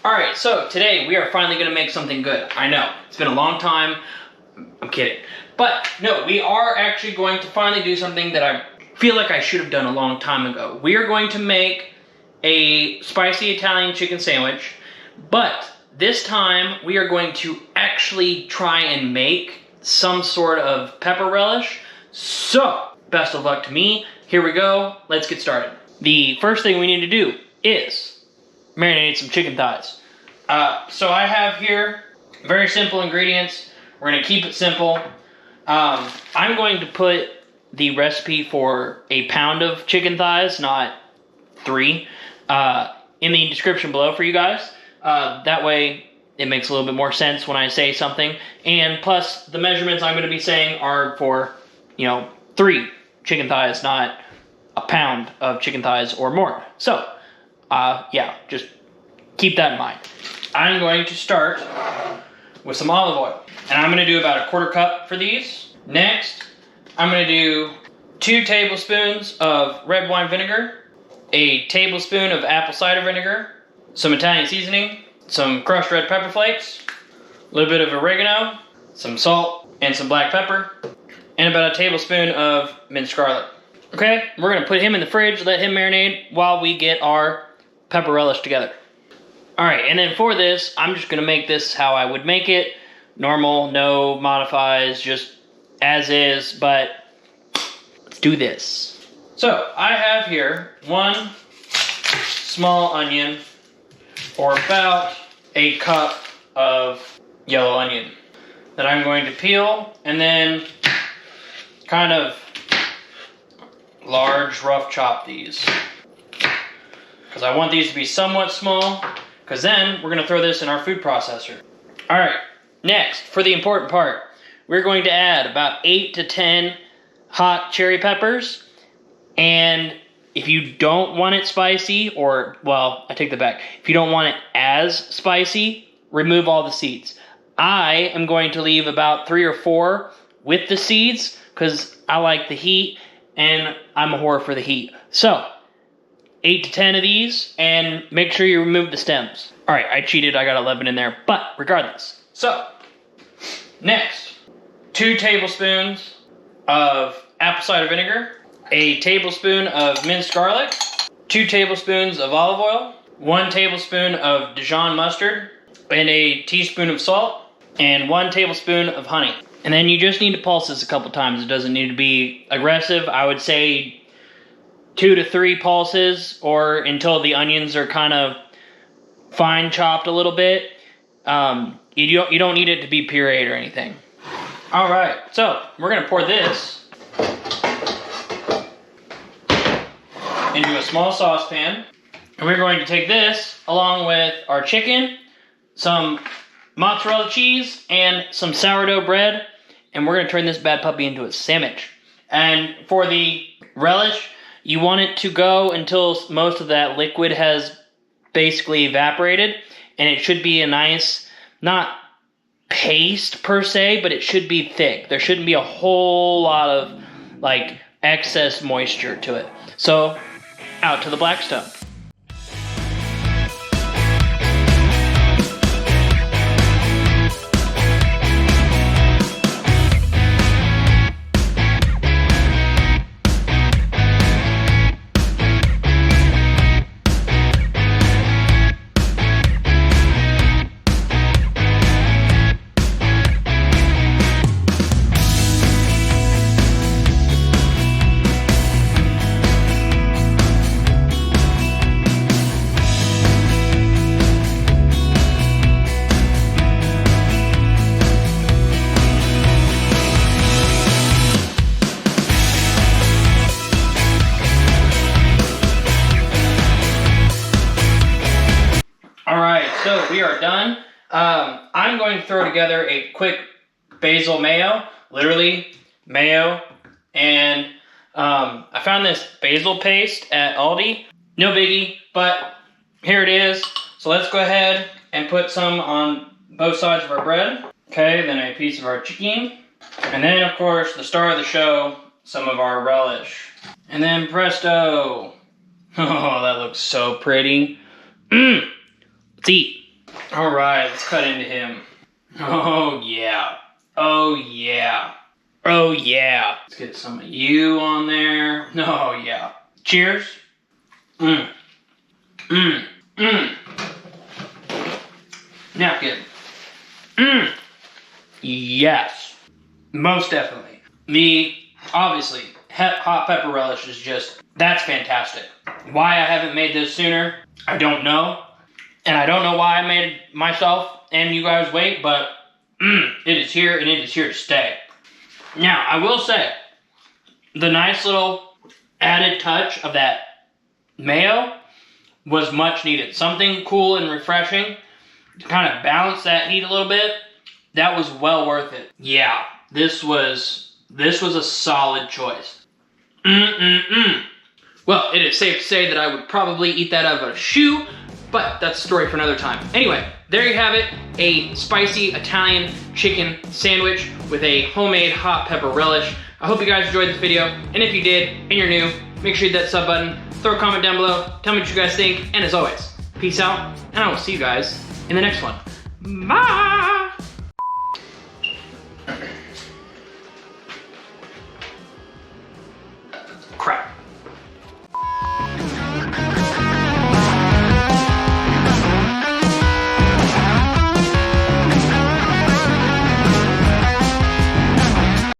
Alright, so today we are finally going to make something good. I know, it's been a long time. I'm kidding. But, no, we are actually going to finally do something that I feel like I should have done a long time ago. We are going to make a spicy Italian chicken sandwich, but this time we are going to actually try and make some sort of pepper relish. So, best of luck to me. Here we go. Let's get started. The first thing we need to do is marinate some chicken thighs. So I have here very simple ingredients. We're going to keep it simple. I'm going to put the recipe for a pound of chicken thighs, not 3, in the description below for you guys. That way it makes a little bit more sense when I say something. And plus, the measurements I'm going to be saying are for, 3 chicken thighs, not a pound of chicken thighs or more. So, yeah, just keep that in mind. I'm going to start with some olive oil. And I'm going to do about 1/4 cup for these. Next, I'm going to do 2 tablespoons of red wine vinegar, a tablespoon of apple cider vinegar, some Italian seasoning, some crushed red pepper flakes, a little bit of oregano, some salt, and some black pepper, and about a tablespoon of minced garlic. Okay, we're going to put him in the fridge, let him marinate while we get our pepper relish together. Alright, and then for this, I'm just going to make this how I would make it. Normal, no modifies, just as is, but let's do this. So, I have here 1 small onion, or about a cup of yellow onion, that I'm going to peel, and then kind of large, rough chop these. Because I want these to be somewhat small, because then we're going to throw this in our food processor. Alright, next, for the important part, we're going to add about 8 to 10 hot cherry peppers. And if you don't want it spicy, or, well, I take that back. If you don't want it as spicy, remove all the seeds. I am going to leave about 3 or 4 with the seeds, because I like the heat, and I'm a whore for the heat. So, 8 to 10 of these, and make sure you remove the stems. Alright, I cheated, I got 11 in there, but regardless. So, next, 2 tablespoons of apple cider vinegar, a tablespoon of minced garlic, 2 tablespoons of olive oil, 1 tablespoon of Dijon mustard, and a teaspoon of salt, and 1 tablespoon of honey. And then you just need to pulse this a couple times. It doesn't need to be aggressive. I would say 2 to 3 pulses, or until the onions are kind of fine chopped a little bit. You don't need it to be pureed or anything. Alright, so we're going to pour this into a small saucepan. And we're going to take this along with our chicken, some mozzarella cheese, and some sourdough bread. And we're going to turn this bad puppy into a sandwich. And for the relish, you want it to go until most of that liquid has basically evaporated. And it should be a nice, not paste per se, but it should be thick. There shouldn't be a whole lot of excess moisture to it. So, out to the Blackstone. So we are done. I'm going to throw together a quick basil mayo, literally mayo, and I found this basil paste at Aldi. No biggie, but here it is. So let's go ahead and put some on both sides of our bread. Okay, then a piece of our chicken. And then, of course, the star of the show, some of our relish. And then presto. Oh, that looks so pretty. Let's eat. All right, let's cut into him. Oh yeah. Oh yeah. Oh yeah. Let's get some of you on there. Oh yeah. Cheers. Mmm. Mmm. Mmm. Napkin. Mmm. Yes. Most definitely. Obviously, hot pepper relish is just, that's fantastic. Why I haven't made this sooner, I don't know. And I don't know why I made myself and you guys wait, but it is here and it is here to stay. Now, I will say, the nice little added touch of that mayo was much needed. Something cool and refreshing to kind of balance that heat a little bit. That was well worth it. Yeah, this was a solid choice. Well, it is safe to say that I would probably eat that out of a shoe, but that's a story for another time. Anyway, there you have it, a spicy Italian chicken sandwich with a homemade hot pepper relish. I hope you guys enjoyed this video, and if you did, and you're new, make sure you hit that sub button, throw a comment down below, tell me what you guys think, and as always, peace out, and I will see you guys in the next one. Bye!